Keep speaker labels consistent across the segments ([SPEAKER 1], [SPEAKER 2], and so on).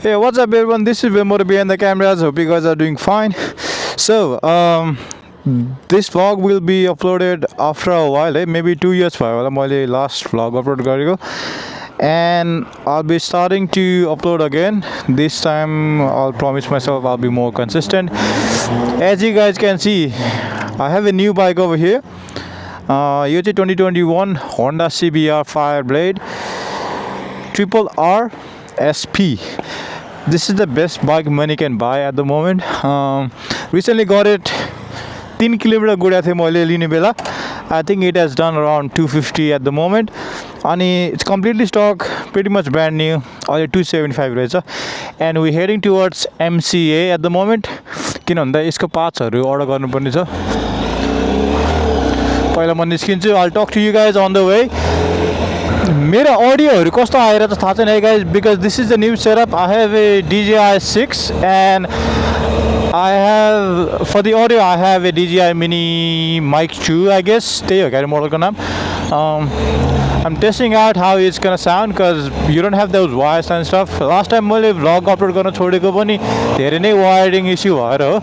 [SPEAKER 1] Hey, what's up, everyone? This is Vimoda behind the cameras. Hope you guys are doing fine. So, this vlog will be uploaded after a while, maybe 2 years भयो मैले last vlog upload गरेको, and I'll be starting to upload again. This time, I'll promise myself I'll be more consistent. As you guys can see, I have a new bike over here. यो चाहिँ 2021 Honda CBR Fireblade Triple R SP. This is the best bike money can buy at the moment. Recently got it 3 kilometre गुडेको थिएँ मैले लिने बेला. I think it has done around 250 at the moment. And it's completely stock, pretty much brand new. Only 275 रहेछ. And we're heading towards MCA at the moment. किन भन्दा यसको पार्ट्सहरू order गर्नुपर्ने छ. पहिला म निस्किन्छु. I'll talk to you guys on the way. मेरो अडियोहरू कस्तो आइरहेछ थाहा छैन है guys, because this is the new setup. I have a DJI 6 and I have, for the audio I have a DJI Mini Mic 2, I guess. त्यही हो गाडी मोडलको नाम. I'm testing out how it's gonna sound because you don't have those wires and stuff. Last time मैले vlog upload गर्न छोडेको पनि धेरै नै वायरिङ इस्यु भएर हो.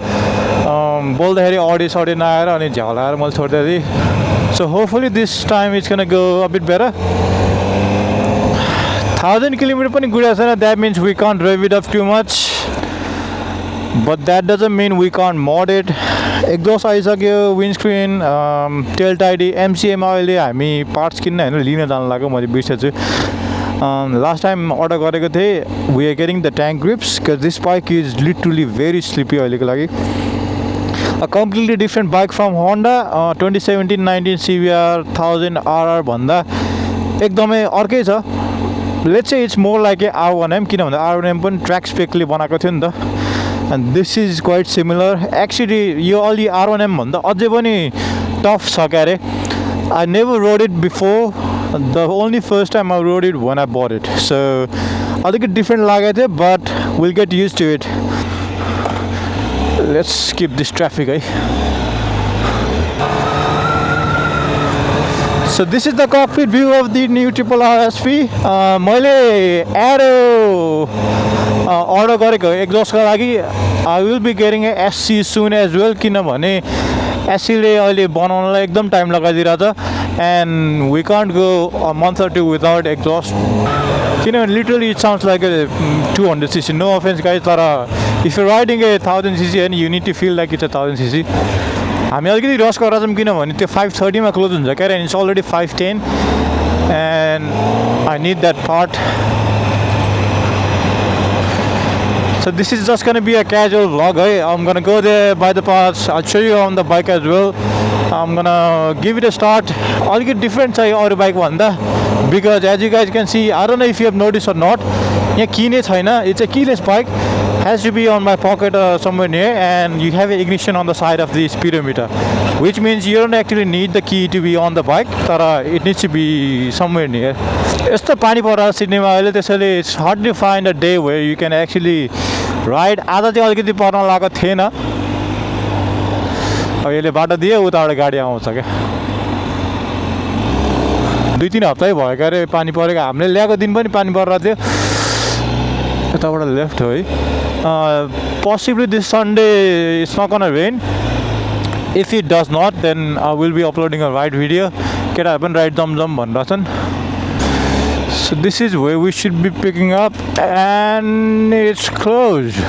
[SPEAKER 1] बोल्दाखेरि अडियो नआएर अनि झ्यालाएर मैले छोड्दै थिएँ. So hopefully this time it's gonna go a bit better. 1000 kilometer पनि गुडेको छैन. That means we can't rev it up too much. But that doesn't mean we can't mod it. Exhaust आइसक्यो, windscreen, tail tidy, MCA मा अहिले हामी parts किन्न हैन लिन जान लाग्यो. मैले बिर्सेछु. Last time order गरेको थिएँ. We are getting the tank grips because this bike is literally very sleepy अहिलेको लागि. A completely different bike from Honda. 2017-19 CBR 1000 RR भन्दा एकदमै अर्कै छ. Let's say it's more like a R1M किन भन्दा R1M पनि ट्र्याक स्पेकले बनाएको थियो नि त. And this is quite similar. Actually यो अलि R1M भन्दा अझै पनि टफ छ क्यारे. I never rode it before. The only first time I rode it when I bought it. So अलिकति डिफ्रेन्ट लागेको थियो, but we'll get used to it. Let's skip this traffic, So this is the cockpit view of the new Triple RSP. मैले Aero order गरेको exhaust को लागि. I will be getting a SC soon as well किनभने SC ले अहिले बनाउनलाई एकदम time लगाइदिरहेछ. And we can't go a month or two without exhaust. किनभने literally it sounds like a 200cc. No offense guys, तर if you're riding a 1000cc and you need to feel like it's a 1000cc. हामी अलिकति रस गरेर छौँ किनभने त्यो 530 मा क्लोज हुन्छ क्या, and it's already 510 and I need that part. So this is just gonna be a casual vlog. I'm gonna go there, buy the parts. I'll show you on the bike as well. I'm gonna give it a start. I'll get different छ यो अरू bike भन्दा, because as you guys can see, I don't know if you have noticed or not, यहाँ key नै छैन. It's a keyless bike. Has to be on my pocket or somewhere near, and you have an ignition on the side of the speedometer, which means you don't actually need the key to be on the bike, but it needs to be somewhere near. यस्तो पानी परेर सिडनीमा अहिले, त्यसैले it's hard to find a day where you can actually ride. आज चाहिँ अलिकति पर्न लागेको थिएन. अब यसले बाटो दियो, उताबाट गाडी आउँछ क्या. 2-3 हप्तै भयो क्या अरे पानी परेको. हामीले ल्याएको दिन पनि पानी परिरहेको थियो. यताबाट लेफ्ट हो है. Possibly this Sunday it's not gonna rain. If it does not, then I will be uploading a ride video. केटाहरू पनि राइड जम भनिरहेछन्. So this is where we should be picking up, and it's closed.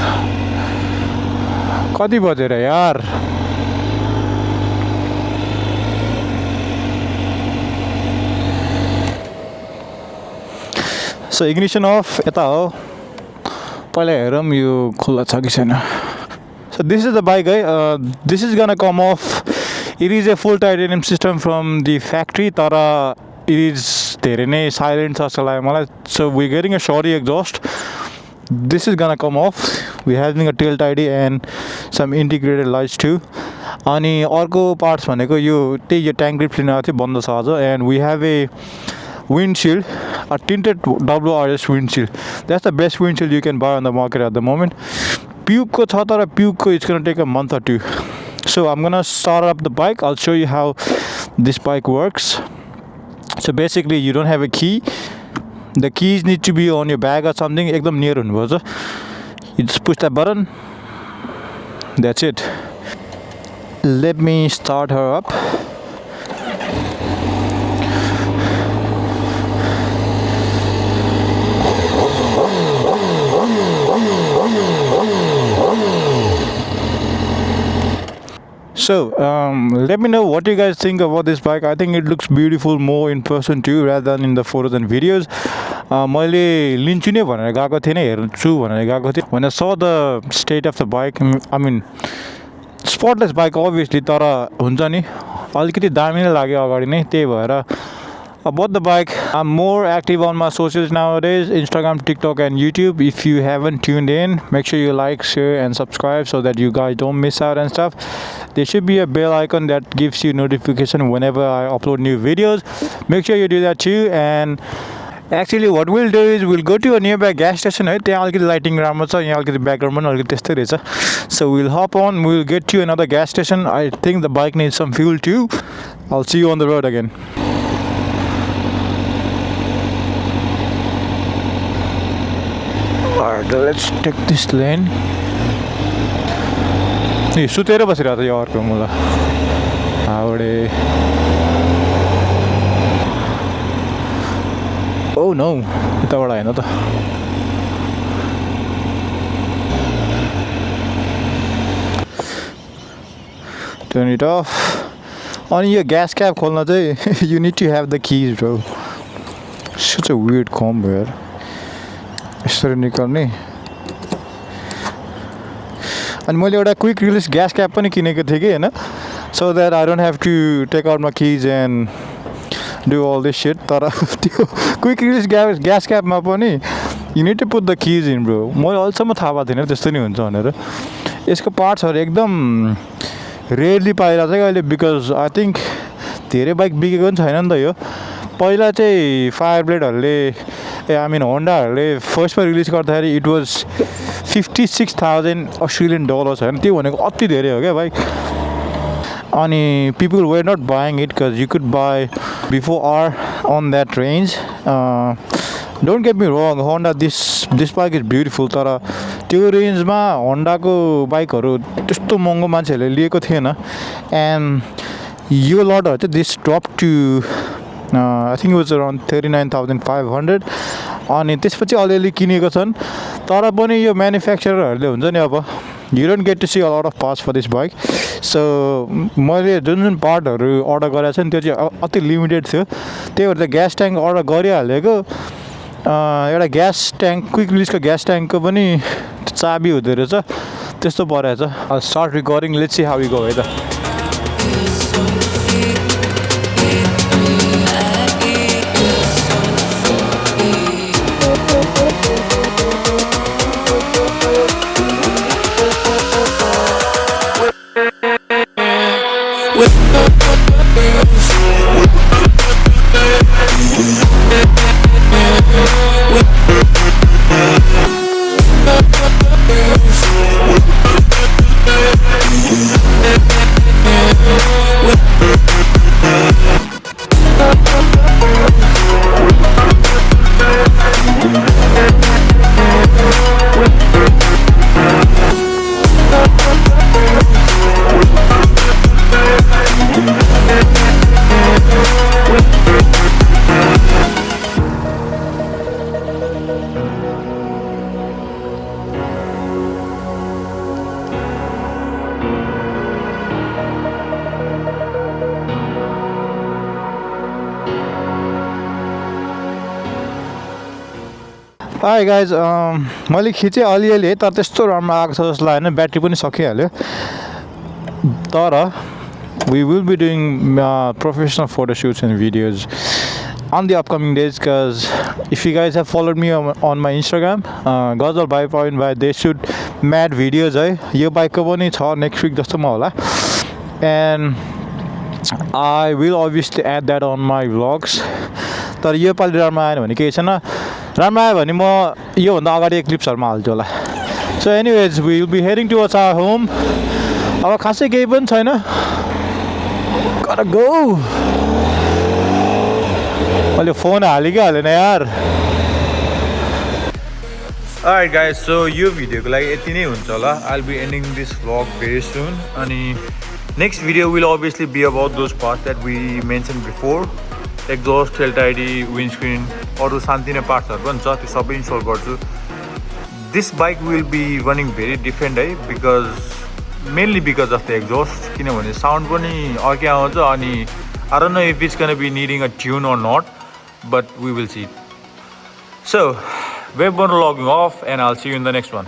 [SPEAKER 1] कति बजेर यार? So ignition off. यता हो. पहिला हेरौँ यो खुल्ला छ कि छैन. So this is the bike, this is gonna come off. It is a full titanium system from the factory, तर it is धेरै नै silent छ जस्तो लाग्यो मलाई. So we're getting a shorty exhaust. This is gonna come off. We're having a tail tidy and some integrated lights too. अनि अर्को parts भनेको यो त्यही यो ट्याङ्क ग्रिप लिन आएको थियो, बन्द छ आज. And we have a windshield, a tinted WRS windshield. That's the best windshield you can buy on the market at the moment. Puke ko cha tara Puke ko it's gonna take a month or two. So I'm gonna start up the bike. I'll show you how this bike works. So basically you don't have a key. the keys need to be on your bag or something. एकदम near हुनुपर्छ. You just push that button. That's it. Let me start her up. So, let me know what you guys think about this bike. I think it looks beautiful more in person too, rather than in the photos and videos. मैले लिन्छु नै भनेर गएको थिएँ, हेर्छु भनेर गएको थिएँ. When I saw the state of the bike, I mean, spotless bike obviously, तर हुन्छ नि अलिकति दामी नै लाग्यो अगाडि नै, त्यही भएर about the bike. I'm more active on my socials nowadays, Instagram, TikTok and YouTube. If you haven't tuned in, make sure you like, share and subscribe so that you guys don't miss out and stuff. There should be a bell icon that gives you notification whenever I upload new videos. Make sure you do that too. And actually what we'll do is we'll go to a nearby gas station. त्यहाँ अलिकति lighting राम्रो छ, यहाँ अलिकति background पनि अलिकति त्यस्तै रहेछ. So we'll hop on, we'll get to another gas station. I think the bike needs some fuel too. I'll see you on the road again. Alright, let's take this lane. ए सुतेर बसिरहेको थियो अर्को मलाई हाउडे. Oh no, यताबाट हैन त. Turn it off. अनि यो gas cap खोल्न चाहिँ you need to have the keys, bro. Such a weird combo यार. यसरी निकाल्ने. अनि मैले एउटा क्विक रिलिज ग्यास क्याप पनि किनेको थिएँ कि हैन, so that I don't have to take out my keys and do all this shit. तर त्यो क्विक रिलिज ग्यास क्यापमा पनि you need to put the keys in, bro. मैले अहिलेसम्म थाहा भएको थिएन त्यस्तो नि हुन्छ भनेर. यसको पार्ट्सहरू एकदम रेयरली पाइरहेको छ अहिले, बिकज आई थिङ्क धेरै बाइक बिकेको पनि छैन नि त यो. पहिला चाहिँ फायर ब्लेडहरूले होन्डाहरूले फर्स्टमा रिलिज गर्दाखेरि इट वाज $56,000 होइन, त्यो भनेको अति धेरै हो क्या बाइक. अनि people were not buying it because you could buy before are on that range. Don't get me wrong, Honda this bike is beautiful, तर त्यो रेन्जमा होन्डाको बाइकहरू त्यस्तो महँगो मान्छेहरूले लिएको थिएन. एन्ड यो लटहरू चाहिँ this drop to I think was around 39,500. अनि त्यसपछि अलिअलि किनेको छन्, तर पनि यो म्यानुफ्याक्चररहरूले हुन्छ नि अब you don't get to see a lot of parts for this bike. So मैले जुन पार्टहरू अर्डर गरेको छु नि त्यो चाहिँ अति लिमिटेड थियो, त्यही भएर त ग्यास ट्याङ्क अर्डर गरिहालेको. एउटा ग्यास ट्याङ्क क्विक रिलिजको ग्यास ट्याङ्कको पनि चाबी हुँदो रहेछ, त्यस्तो परेछ. Start recording, let's see how we go है त. हाई गाइज, मैले खिचेँ अलिअलि है, तर त्यस्तो राम्रो आएको छ जस्तो लागेन. ब्याट्री पनि सकिहाल्यो. तर we will be doing professional photo shoots and videos on the upcoming days, because if you guys have followed me on my Instagram, Ghazal by they shoot mad videos है. यो बाइकको पनि छ नेक्स्ट विक जस्तोमा होला. And I will obviously add that on my vlogs. तर यो पालि राम्रो आएन भने केही छैन, राम्रो आयो भने म योभन्दा अगाडि क्लिप्सहरूमा हाल्छु होला. So anyways we will be heading towards our home. अब खासै केही पनि छैन, gotta go. मैले फोन हालेकै हालेन यार. Alright guys, so यो भिडियोको लागि यति नै हुन्छ होला. I'll be ending this vlog very soon. अनि next video will obviously be about those parts that we mentioned before. Exhaust, tail tidy, windscreen, अरू सानतिनो पार्ट्सहरू पनि छ, त्यो सबै इन्स्टल गर्छु. This bike will be running very different है, mainly because of the exhaust. किनभने sound पनि अर्कै आउँछ अनि I don't know if it's gonna be needing a tune or not, but we will see. So, we're logging off and I'll see you in the next one.